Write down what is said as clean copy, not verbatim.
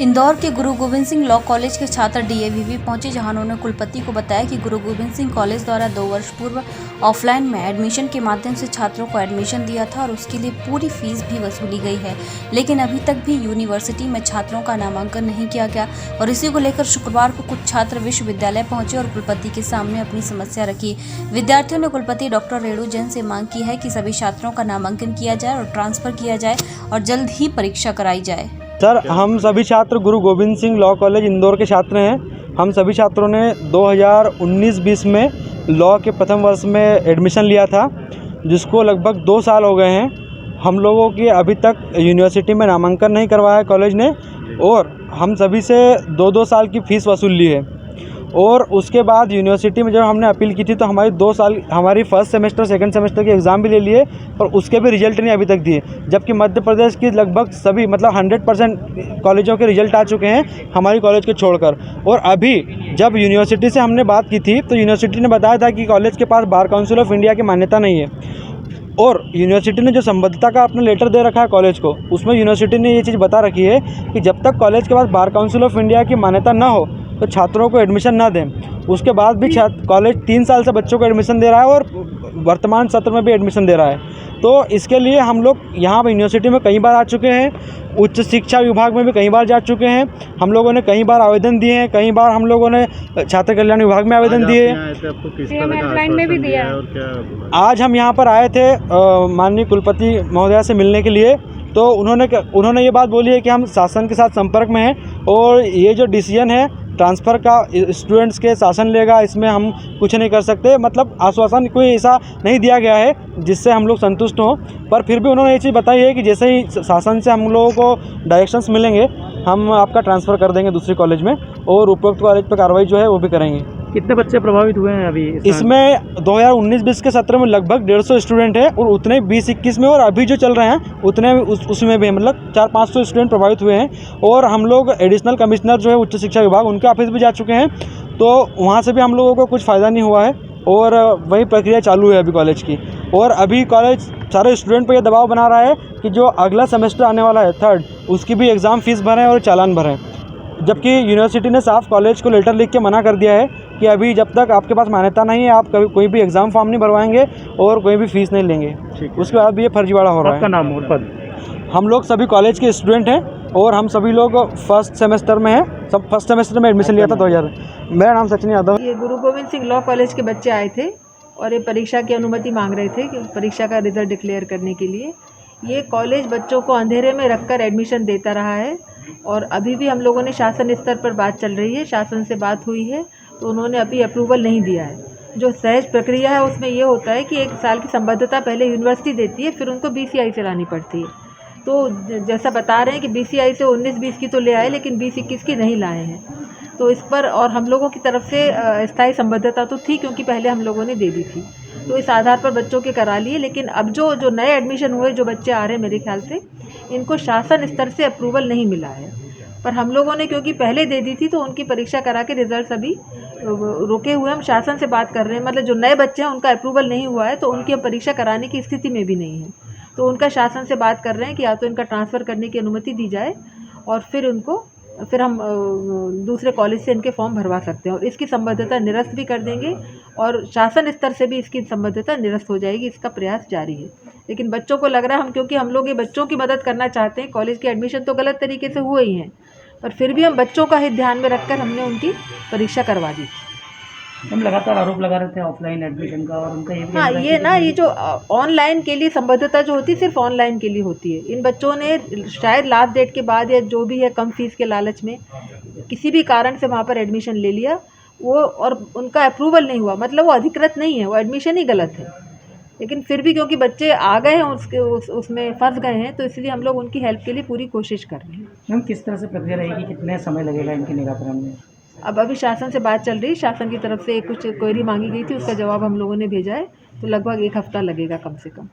इंदौर के गुरु Govind Singh law college के छात्र डीएवीवी पहुंचे, जहां उन्होंने कुलपति को बताया कि गुरु गोविंद सिंह कॉलेज द्वारा 2 वर्ष पूर्व ऑफलाइन में एडमिशन के माध्यम से छात्रों को एडमिशन दिया था और उसके लिए पूरी फीस भी वसूली गई है, लेकिन अभी तक भी यूनिवर्सिटी में छात्रों का नामांकन नहीं किया गया। और इसी को लेकर शुक्रवार को कुछ छात्र विश्वविद्यालय पहुंचे और कुलपति के सामने अपनी समस्या रखी। विद्यार्थियों ने कुलपति डॉक्टर रेणु जैन से मांग की है कि सभी छात्रों का नामांकन किया जाए और ट्रांसफर किया जाए और जल्द ही परीक्षा कराई जाए। सर, हम सभी छात्र गुरु गोविंद सिंह लॉ कॉलेज इंदौर के छात्र हैं। हम सभी छात्रों ने 2019-20 में लॉ के प्रथम वर्ष में एडमिशन लिया था, जिसको लगभग 2 साल हो गए हैं। हम लोगों की अभी तक यूनिवर्सिटी में नामांकन नहीं करवाया है कॉलेज ने, और हम सभी से 2-2 साल की फ़ीस वसूल ली है। और उसके बाद यूनिवर्सिटी में जब हमने अपील की थी तो हमारी फर्स्ट सेमेस्टर सेकंड सेमेस्टर के एग्ज़ाम भी ले लिए, और उसके भी रिजल्ट नहीं अभी तक दिए। जबकि मध्य प्रदेश की लगभग सभी 100% कॉलेजों के रिजल्ट आ चुके हैं हमारी कॉलेज के छोड़कर। और अभी जब यूनिवर्सिटी से हमने बात की थी तो यूनिवर्सिटी ने बताया था कि कॉलेज के पास बार काउंसिल ऑफ इंडिया की मान्यता नहीं है। और यूनिवर्सिटी ने जो संबद्धता का अपना लेटर दे रखा है कॉलेज को, उसमें यूनिवर्सिटी ने ये चीज़ बता रखी है कि जब तक कॉलेज के पास बार काउंसिल ऑफ इंडिया की मान्यता ना हो तो छात्रों को एडमिशन ना दें। उसके बाद भी कॉलेज 3 साल से बच्चों को एडमिशन दे रहा है और वर्तमान सत्र में भी एडमिशन दे रहा है। तो इसके लिए हम लोग यहाँ पर यूनिवर्सिटी में कई बार आ चुके हैं, उच्च शिक्षा विभाग में भी कई बार जा चुके हैं। हम लोगों ने कई बार आवेदन दिए हैं, कई बार हम लोगों ने छात्र कल्याण विभाग में आवेदन दिए हैं। आज हम यहाँ पर आए थे माननीय कुलपति महोदया से मिलने के लिए। तो उन्होंने ये बात बोली है कि हम शासन के साथ संपर्क में हैं और ये जो डिसीजन है ट्रांसफ़र का स्टूडेंट्स के शासन लेगा, इसमें हम कुछ नहीं कर सकते। मतलब आश्वासन कोई ऐसा नहीं दिया गया है जिससे हम लोग संतुष्ट हों, पर फिर भी उन्होंने ये चीज़ बताई है कि जैसे ही शासन से हम लोगों को डायरेक्शंस मिलेंगे हम आपका ट्रांसफ़र कर देंगे दूसरी कॉलेज में, और उपरोक्त कॉलेज पर कार्रवाई जो है वो भी करेंगे। कितने बच्चे प्रभावित हुए हैं अभी इसमें? 2019-20 के सत्र में लगभग 150 स्टूडेंट हैं, और उतने 20-21 में, और अभी जो चल रहे हैं उतने उसमें भी मतलब 400-500 स्टूडेंट प्रभावित हुए हैं। और हम लोग एडिशनल कमिश्नर जो है उच्च शिक्षा विभाग, उनके ऑफिस भी जा चुके हैं, तो वहाँ से भी हम लोगों को कुछ फ़ायदा नहीं हुआ है। और वही प्रक्रिया चालू है अभी कॉलेज की। और अभी कॉलेज सारे स्टूडेंट पर यह दबाव बना रहा है कि जो अगला सेमेस्टर आने वाला है 3rd, उसकी भी एग्ज़ाम फ़ीस भरें और चालान भरें। जबकि यूनिवर्सिटी ने साफ कॉलेज को लेटर लिख के मना कर दिया है कि अभी जब तक आपके पास मान्यता नहीं है आप कभी कोई भी एग्ज़ाम फॉर्म नहीं भरवाएंगे और कोई भी फीस नहीं लेंगे। उसके बाद भी ये फर्जीवाड़ा हो रहा है। आपका नाम और पद? हम लोग सभी कॉलेज के स्टूडेंट हैं और हम सभी लोग फर्स्ट सेमेस्टर में हैं। सब फर्स्ट सेमेस्टर में एडमिशन लिया था 2000। मेरा नाम सचिन यादव। ये गुरु गोविंद सिंह लॉ कॉलेज के बच्चे आए थे और ये परीक्षा की अनुमति मांग रहे थे कि परीक्षा का रिजल्ट डिक्लेयर करने के लिए। ये कॉलेज बच्चों को अंधेरे में रखकर एडमिशन देता रहा है, और अभी भी हम लोगों ने शासन स्तर पर बात चल रही है, शासन से बात हुई है, तो उन्होंने अभी अप्रूवल नहीं दिया है। जो सहज प्रक्रिया है उसमें ये होता है कि 1 साल की संबद्धता पहले यूनिवर्सिटी देती है, फिर उनको बीसीआई से लानी पड़ती है। तो जैसा बता रहे हैं कि बीसीआई से 19-20 की तो ले आए, लेकिन 20-21 की नहीं लाए हैं। तो इस पर और हम लोगों की तरफ से स्थायी संबद्धता तो थी, क्योंकि पहले हम लोगों ने दे दी थी, तो इस आधार पर बच्चों के करा लिए। लेकिन अब जो नए एडमिशन हुए जो बच्चे आ रहे हैं, मेरे ख्याल से इनको शासन स्तर से अप्रूवल नहीं मिला है। पर हम लोगों ने क्योंकि पहले दे दी थी तो उनकी परीक्षा करा के रिजल्ट अभी रुके हुए। हम शासन से बात कर रहे हैं, मतलब जो नए बच्चे हैं उनका अप्रूवल नहीं हुआ है, तो उनकी अब परीक्षा कराने की स्थिति में भी नहीं है। तो उनका शासन से बात कर रहे हैं कि या तो इनका ट्रांसफ़र करने की अनुमति दी जाए, और फिर हम दूसरे कॉलेज से इनके फॉर्म भरवा सकते हैं और इसकी संबद्धता निरस्त भी कर देंगे, और शासन स्तर से भी इसकी संबद्धता निरस्त हो जाएगी। इसका प्रयास जारी है। लेकिन बच्चों को लग रहा है क्योंकि हम लोग ये बच्चों की मदद करना चाहते हैं। कॉलेज के एडमिशन तो गलत तरीके से हुए ही हैं, पर फिर भी हम बच्चों का हित ध्यान में रखकर हमने उनकी परीक्षा करवा दी। हम लगातार आरोप लगा रहे थे ऑफलाइन एडमिशन का, और उनका ये जो ऑनलाइन के लिए संबद्धता जो होती है सिर्फ ऑनलाइन के लिए होती है। इन बच्चों ने शायद लास्ट डेट के बाद या जो भी है कम फीस के लालच में किसी भी कारण से वहाँ पर एडमिशन ले लिया, वो और उनका अप्रूवल नहीं हुआ, मतलब वो अधिकृत नहीं है, वो एडमिशन ही गलत है। लेकिन फिर भी क्योंकि बच्चे आ गए हैं उसमें फंस गए हैं, तो इसलिए हम लोग उनकी हेल्प के लिए पूरी कोशिश कर रहे हैं। मैम, किस तरह से प्रक्रिया रहेगी, कितने समय लगेगा इनके निराकरण में? अब अभी शासन से बात चल रही है। शासन की तरफ से कुछ क्वेरी मांगी गई थी, उसका जवाब हम लोगों ने भेजा है, तो लगभग 1 हफ्ता लगेगा कम से कम।